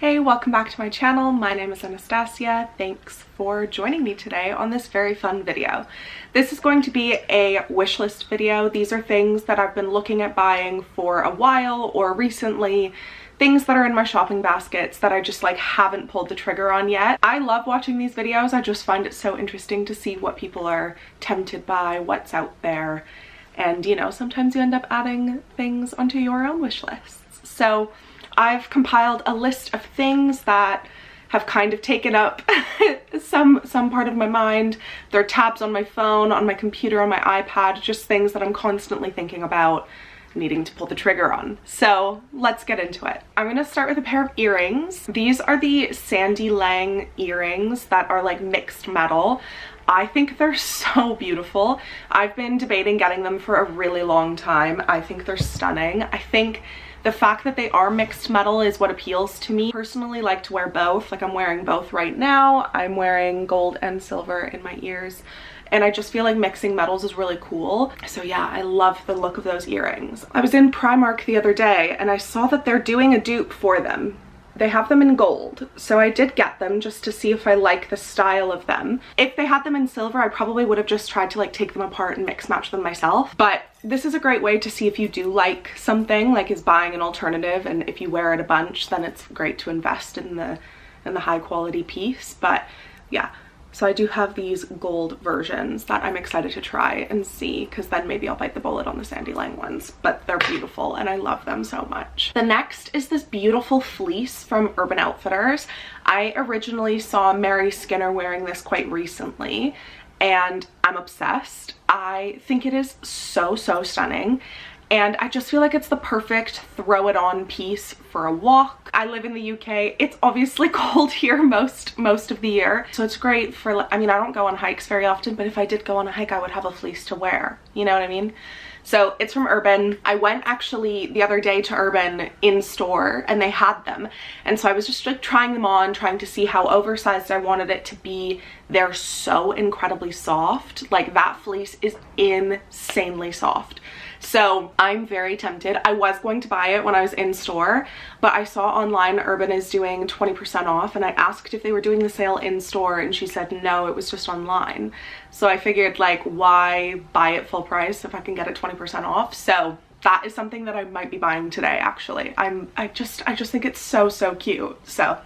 Hey, welcome back to my channel. My name is Anastacia. Thanks for joining me today on this very fun video. This is going to be a wish list video. These are things that I've been looking at buying for a while or recently, things that are in my shopping baskets that I just haven't pulled the trigger on yet. I love watching these videos. I just find it so interesting to see what people are tempted by, what's out there. And you know, sometimes you end up adding things onto your own wish lists. So I've compiled a list of things that have kind of taken up some part of my mind. They're tabs on my phone, on my computer, on my iPad, just things that I'm constantly thinking about needing to pull the trigger on. So let's get into it. I'm gonna start with a pair of earrings. These are the Sandy Liang earrings that are like mixed metal. I think they're so beautiful. I've been debating getting them for a really long time. I think they're stunning. I think the fact that they are mixed metal is what appeals to me. I personally like to wear both. Like I'm wearing both right now. I'm wearing gold and silver in my ears. And I just feel like mixing metals is really cool. So yeah, I love the look of those earrings. I was in Primark the other day and I saw that they're doing a dupe for them. They have them in gold, so I did get them just to see if I like the style of them. If they had them in silver, I probably would have just tried to take them apart and mix match them myself. But this is a great way to see if you do like something, is buying an alternative, and if you wear it a bunch, then it's great to invest in the high quality piece. But yeah. So I do have these gold versions that I'm excited to try and see, because then maybe I'll bite the bullet on the Sandy Liang ones, but they're beautiful and I love them so much. The next is this beautiful fleece from Urban Outfitters. I originally saw Mary Skinner wearing this quite recently and I'm obsessed. I think it is so stunning. And I just feel like it's the perfect throw it on piece for a walk. I live in the UK. It's obviously cold here most of the year. So it's great for, I mean, I don't go on hikes very often, but if I did go on a hike, I would have a fleece to wear. You know what I mean? So it's from Urban. I went actually the other day to Urban in store and they had them. And so I was just trying them on, trying to see how oversized I wanted it to be. They're so incredibly soft. That fleece is insanely soft. So I'm very tempted. I was going to buy it when I was in store, but I saw online Urban is doing 20% off and I asked if they were doing the sale in store and she said no, it was just online. So I figured why buy it full price if I can get it 20% off? So that is something that I might be buying today actually. I just think it's so cute. So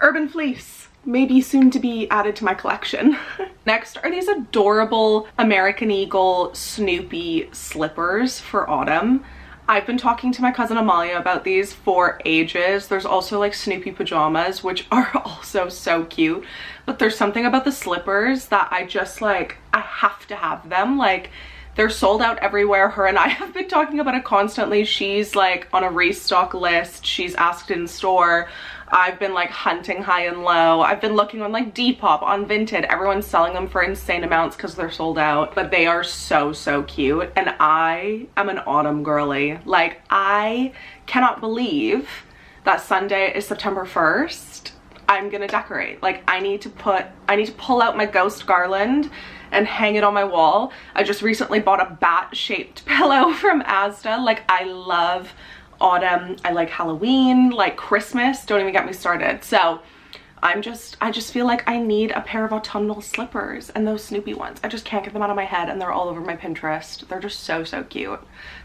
Urban fleece, maybe soon to be added to my collection. Next are these adorable American Eagle Snoopy slippers for autumn. I've been talking to my cousin Amalia about these for ages. There's also Snoopy pajamas, which are also so cute, but there's something about the slippers that I just I have to have them. They're sold out everywhere. Her and I have been talking about it constantly. She's on a restock list. She's asked in store. I've been hunting high and low. I've been looking on Depop, on Vinted. Everyone's selling them for insane amounts because they're sold out, but they are so cute. And I am an autumn girly. I cannot believe that Sunday is September 1st. I'm gonna decorate. I need to pull out my ghost garland and hang it on my wall. I just recently bought a bat-shaped pillow from Asda. I love autumn. I like Halloween, Christmas. Don't even get me started. So I just feel like I need a pair of autumnal slippers, and those Snoopy ones, I just can't get them out of my head, and they're all over my Pinterest. They're just so cute.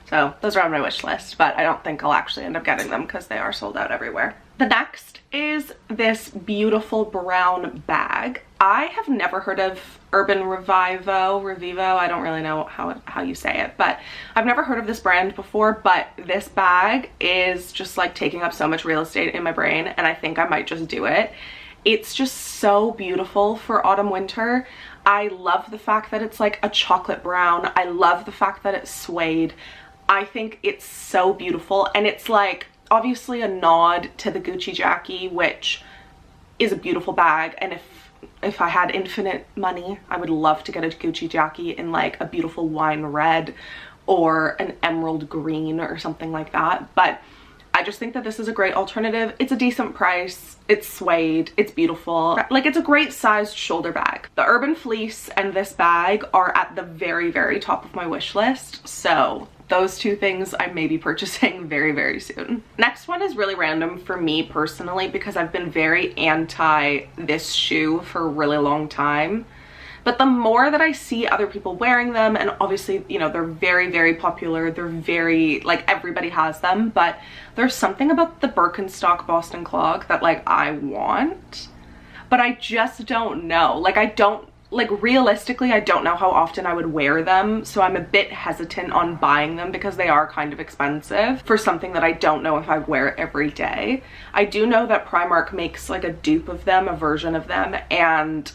So those are on my wish list, but I don't think I'll actually end up getting them because they are sold out everywhere. The next is this beautiful brown bag. I have never heard of Urban Revivo, I don't really know how you say it, but I've never heard of this brand before, but this bag is just taking up so much real estate in my brain, and I think I might just do it. It's just so beautiful for autumn winter. I love the fact that it's a chocolate brown. I love the fact that it's suede. I think it's so beautiful, and it's obviously a nod to the Gucci Jackie, which is a beautiful bag, and if I had infinite money, I would love to get a Gucci Jackie in a beautiful wine red or an emerald green or something like that. But I just think that this is a great alternative. It's a decent price, it's suede, it's beautiful. It's a great sized shoulder bag. The Urban fleece and this bag are at the very top of my wish list, so those two things I may be purchasing very, very soon. Next one is really random for me personally because I've been very anti this shoe for a really long time. But the more that I see other people wearing them, and obviously, you know, they're very, very popular. They're very, like, everybody has them. But there's something about the Birkenstock Boston clog that, like, I want. But I just don't know. Like, realistically, I don't know how often I would wear them. So I'm a bit hesitant on buying them because they are kind of expensive for something that I don't know if I wear every day. I do know that Primark makes, like, a dupe of them, a version of them, and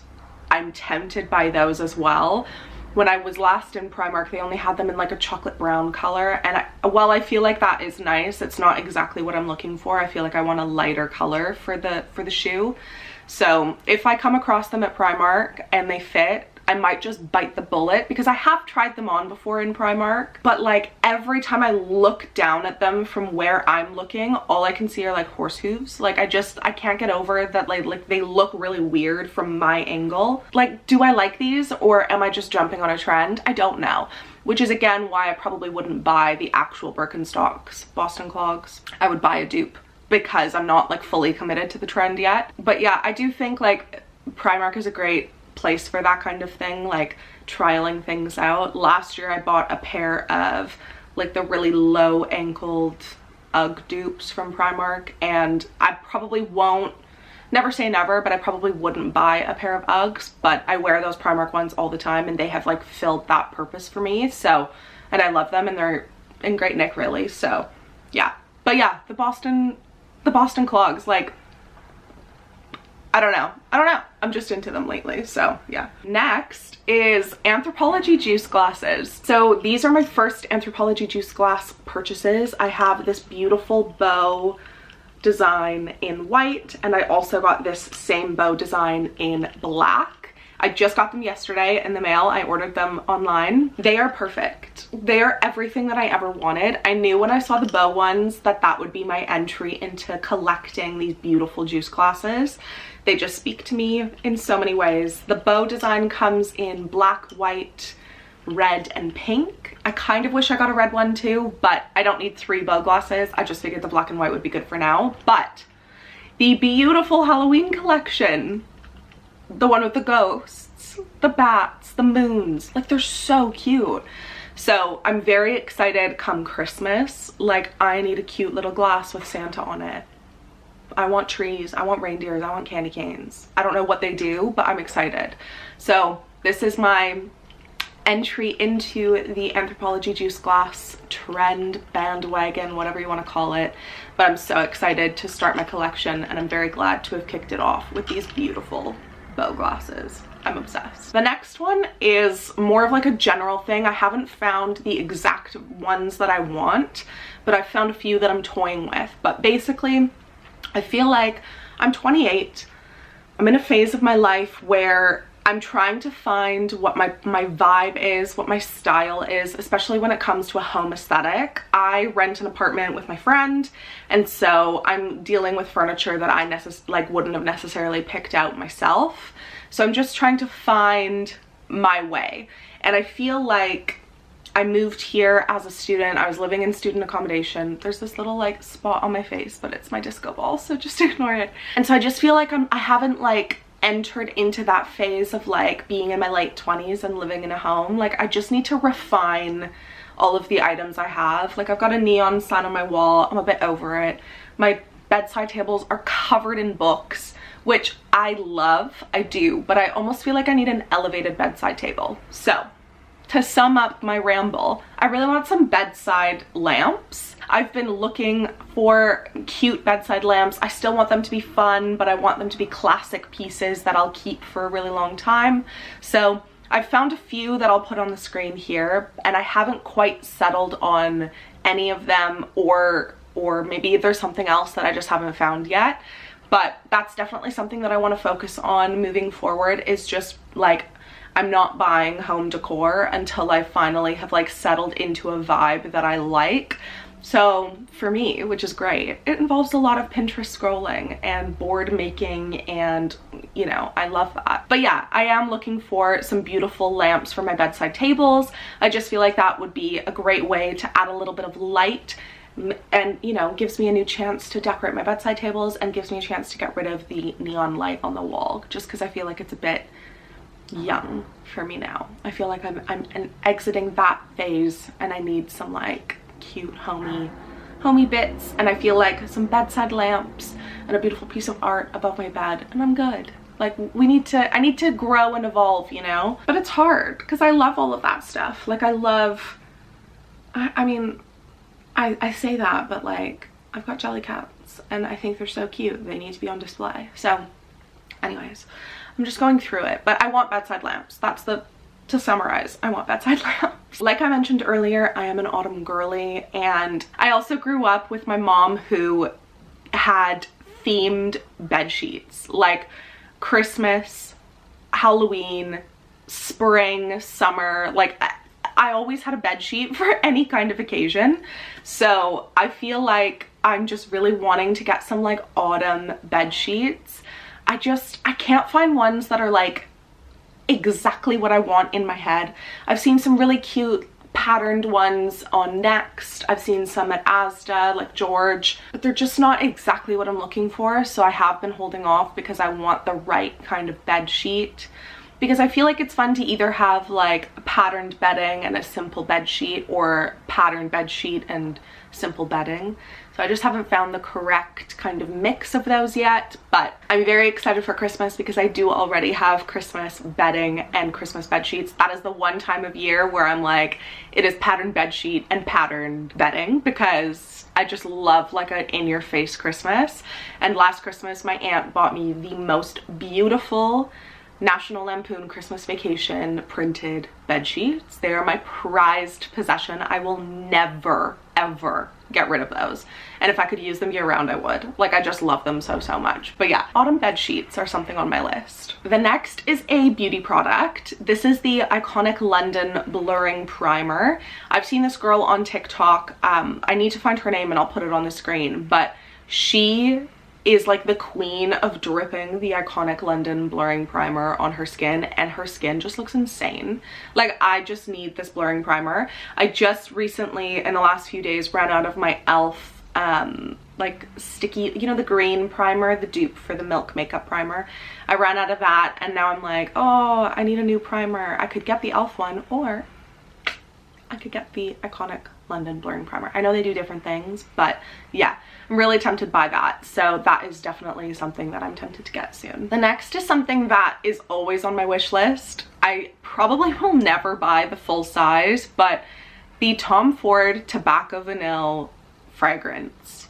I'm tempted by those as well. When I was last in Primark, they only had them in like a chocolate brown color, and while I feel like that is nice, it's not exactly what I'm looking for. I feel like I want a lighter color for the shoe. So if I come across them at Primark and they fit, I might just bite the bullet, because I have tried them on before in Primark, but like every time I look down at them from where I'm looking, all I can see are like horse hooves. Like I can't get over that, like they look really weird from my angle. Like, do I like these, or am I just jumping on a trend? I don't know. Which is again why I probably wouldn't buy the actual Birkenstocks, Boston clogs. I would buy a dupe because I'm not like fully committed to the trend yet. But yeah, I do think like Primark is a great place for that kind of thing, like trialing things out. Last year I bought a pair of like the really low ankled UGG dupes from Primark, and I probably won't, never say never, but I probably wouldn't buy a pair of Uggs, but I wear those Primark ones all the time and they have like filled that purpose for me. So, and I love them and they're in great nick really. So yeah, but yeah, the Boston clogs, like I don't know. I'm just into them lately, so yeah. Next is Anthropologie juice glasses. So these are my first Anthropologie juice glass purchases. I have this beautiful bow design in white, and I also got this same bow design in black. I just got them yesterday in the mail. I ordered them online. They are perfect. They are everything that I ever wanted. I knew when I saw the bow ones that that would be my entry into collecting these beautiful juice glasses. They just speak to me in so many ways. The bow design comes in black, white, red, and pink. I kind of wish I got a red one too, but I don't need 3 bow glasses. I just figured the black and white would be good for now. But the beautiful Halloween collection, the one with the ghosts, the bats, the moons, like they're so cute. So I'm very excited come Christmas. Like I need a cute little glass with Santa on it. I want trees, I want reindeers, I want candy canes. I don't know what they do, but I'm excited. So this is my entry into the Anthropologie juice glass trend, bandwagon, whatever you want to call it. But I'm so excited to start my collection, and I'm very glad to have kicked it off with these beautiful bow glasses. I'm obsessed. The next one is more of like a general thing. I haven't found the exact ones that I want, but I've found a few that I'm toying with. But basically, I feel like I'm 28. I'm in a phase of my life where I'm trying to find what my vibe is, what my style is, especially when it comes to a home aesthetic. I rent an apartment with my friend, and so I'm dealing with furniture that I wouldn't have necessarily picked out myself. So I'm just trying to find my way. And I feel like I moved here as a student. I was living in student accommodation. There's this little like spot on my face, but it's my disco ball, so just ignore it. And so I just feel like I haven't like entered into that phase of like being in my late 20s and living in a home. Like I just need to refine all of the items I have. Like I've got a neon sign on my wall. I'm a bit over it. My bedside tables are covered in books, which I love. I do, but I almost feel like I need an elevated bedside table. So to sum up my ramble, I really want some bedside lamps. I've been looking for cute bedside lamps. I still want them to be fun, but I want them to be classic pieces that I'll keep for a really long time. So I've found a few that I'll put on the screen here, and I haven't quite settled on any of them, or maybe there's something else that I just haven't found yet. But that's definitely something that I want to focus on moving forward, is just like, I'm not buying home decor until I finally have like settled into a vibe that I like. So for me, which is great, it involves a lot of Pinterest scrolling and board making, and you know, I love that. But yeah, I am looking for some beautiful lamps for my bedside tables. I just feel like that would be a great way to add a little bit of light, and you know, gives me a new chance to decorate my bedside tables and gives me a chance to get rid of the neon light on the wall, just because I feel like it's a bit young for me now. I feel like I'm exiting that phase and I need some like cute homey bits, and I feel like some bedside lamps and a beautiful piece of art above my bed and I'm good. Like I need to grow and evolve, you know? But it's hard because I love all of that stuff. Like I mean, I say that, but like I've got jelly cats and I think they're so cute. They need to be on display. So anyways, I'm just going through it, but I want bedside lamps. To summarize, I want bedside lamps. Like I mentioned earlier, I am an autumn girly, and I also grew up with my mom who had themed bed sheets, like Christmas, Halloween, spring, summer. Like I always had a bed sheet for any kind of occasion. So I feel like I'm just really wanting to get some like autumn bed sheets. I can't find ones that are like exactly what I want in my head. I've seen some really cute patterned ones on Next. I've seen some at Asda, like George, but they're just not exactly what I'm looking for. So I have been holding off because I want the right kind of bed sheet, because I feel like it's fun to either have like a patterned bedding and a simple bed sheet, or patterned bed sheet and simple bedding. So I just haven't found the correct kind of mix of those yet, but I'm very excited for Christmas because I do already have Christmas bedding and Christmas bed sheets. That is the one time of year where I'm like, it is patterned bed sheet and patterned bedding, because I just love like an in-your-face Christmas. And last Christmas, my aunt bought me the most beautiful National Lampoon Christmas Vacation printed bed sheets. They are my prized possession. I will never, ever get rid of those. And if I could use them year round, I would. Like, I just love them so, so much. But yeah, autumn bed sheets are something on my list. The next is a beauty product. This is the iconic London Blurring Primer. I've seen this girl on TikTok. I need to find her name and I'll put it on the screen, but she is like the queen of dripping the iconic London Blurring Primer on her skin, and her skin just looks insane. Like, I just need this blurring primer. I just recently, in the last few days, ran out of my e.l.f. like sticky, you know, the green primer, the dupe for the Milk makeup primer. I ran out of that, and now I'm like, oh, I need a new primer. I could get the e.l.f. one, or I could get the iconic London Blurring Primer. I know they do different things, but yeah, I'm really tempted by that. So that is definitely something that I'm tempted to get soon. The next is something that is always on my wish list. I probably will never buy the full size, but the Tom Ford Tobacco Vanille fragrance.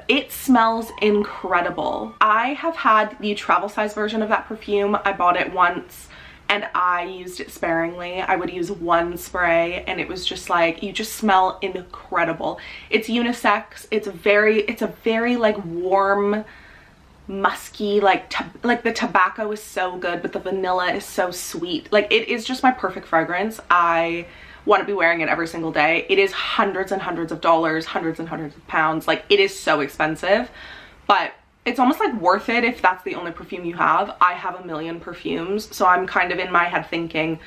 It smells incredible. I have had the travel size version of that perfume. I bought it once and I used it sparingly. I would use one spray and it was just like, you just smell incredible. It's unisex. It's a very like warm, musky, like the tobacco is so good, but the vanilla is so sweet. Like, it is just my perfect fragrance. I want to be wearing it every single day. It is hundreds and hundreds of dollars, hundreds and hundreds of pounds. Like, it is so expensive, but it's almost like worth it if that's the only perfume you have. I have a million perfumes, so I'm kind of in my head thinking,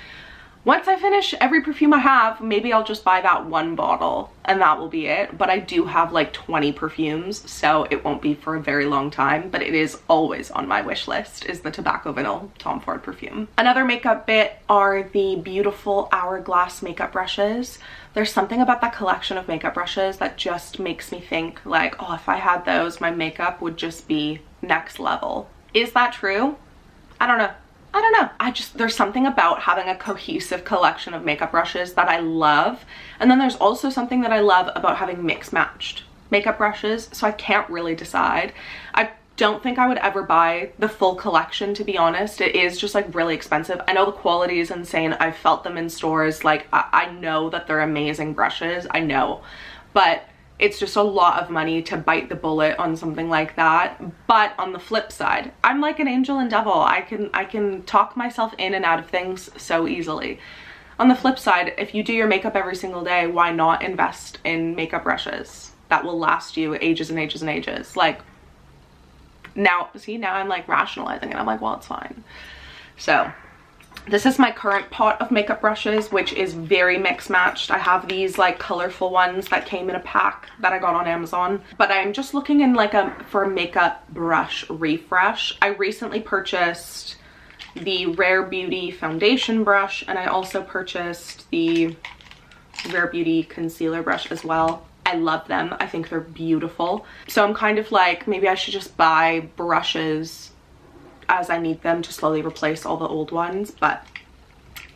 once I finish every perfume I have, maybe I'll just buy that one bottle and that will be it. But I do have like 20 perfumes, so it won't be for a very long time, but it is always on my wish list, is the Tobacco Vanille Tom Ford perfume. Another makeup bit are the beautiful Hourglass makeup brushes. There's something about that collection of makeup brushes that just makes me think like, oh, if I had those, my makeup would just be next level. Is that true? I don't know. There's something about having a cohesive collection of makeup brushes that I love. And then there's also something that I love about having mix matched makeup brushes. So I can't really decide. I don't think I would ever buy the full collection, to be honest. It is just like really expensive. I know the quality is insane. I've felt them in stores. Like, I know that they're amazing brushes. I know, but it's just a lot of money to bite the bullet on something like that. But on the flip side, I'm like an angel and devil. I can talk myself in and out of things so easily. on the flip side, if you do your makeup every single day, why not invest in makeup brushes that will last you ages and ages and ages? Like, now, see, now I'm like rationalizing it. I'm like, well, it's fine. So this is my current pot of makeup brushes, which is very mix matched. I have these like colorful ones that came in a pack that I got on Amazon, but I'm just looking in like for a makeup brush refresh. I recently purchased the Rare Beauty foundation brush, and I also purchased the Rare Beauty concealer brush as well. I love them. I think they're beautiful. So I'm kind of like, maybe I should just buy brushes as I need them to slowly replace all the old ones. But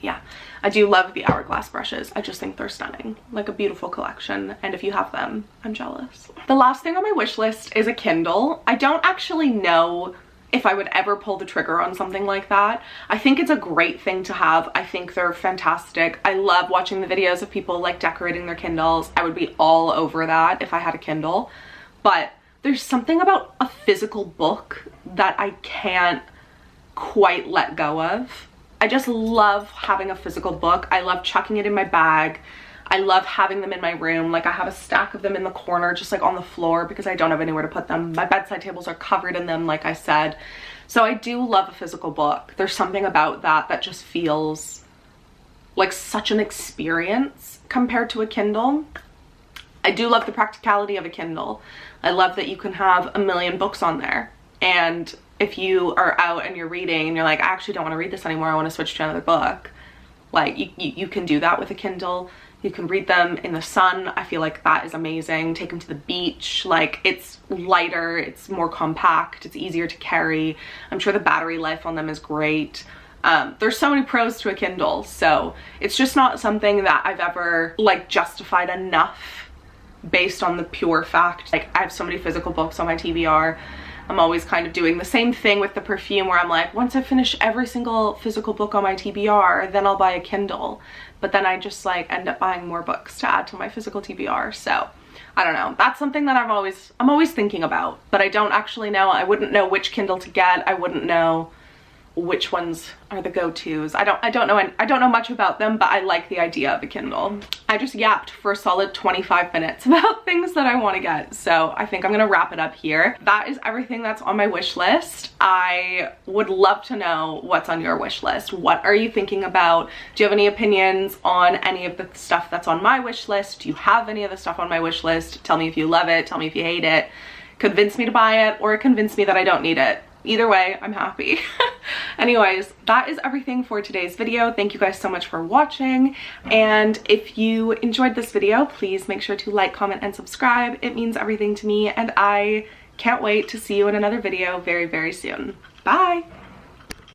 yeah, I do love the Hourglass brushes. I just think they're stunning, like a beautiful collection. And if you have them, I'm jealous. The last thing on my wish list is a Kindle. I don't actually know if I would ever pull the trigger on something like that. I think it's a great thing to have. I think they're fantastic. I love watching the videos of people like decorating their Kindles. I would be all over that if I had a Kindle. But there's something about a physical book that I can't quite let go of. I just love having a physical book. I love chucking it in my bag. I love having them in my room. Like, I have a stack of them in the corner, just like on the floor, because I don't have anywhere to put them. My bedside tables are covered in them, like I said. So I do love a physical book. There's something about that that just feels like such an experience compared to a Kindle. I do love the practicality of a Kindle. I love that you can have a million books on there. And if you are out and you're reading and you're like, I actually don't want to read this anymore, I want to switch to another book, like you can do that with a Kindle. You can read them in the sun. I feel like that is amazing. Take them to the beach. Like, it's lighter, it's more compact, it's easier to carry. I'm sure the battery life on them is great. There's so many pros to a Kindle, so it's just not something that I've ever like justified enough based on the pure fact. Like, I have so many physical books on my TBR. I'm always kind of doing the same thing with the perfume, where I'm like, once I finish every single physical book on my TBR, then I'll buy a Kindle. But then I just like end up buying more books to add to my physical TBR. So I don't know. That's something that I'm always thinking about, but I don't actually know. I wouldn't know which Kindle to get. I wouldn't know which ones are the go-tos. I don't know much about them, but I like the idea of a Kindle. I just yapped for a solid 25 minutes about things that I want to get, so I think I'm gonna wrap it up here. That is everything that's on my wish list. I would love to know what's on your wish list. What are you thinking about? Do you have any opinions on any of the stuff that's on my wish list? Do you have any of the stuff on my wish list? Tell me if you love it, tell me if you hate it. Convince me to buy it, or convince me that I don't need it. Either way, I'm happy. Anyways, that is everything for today's video. Thank you guys so much for watching. And if you enjoyed this video, please make sure to like, comment, and subscribe. It means everything to me, and I can't wait to see you in another video very, very soon. Bye!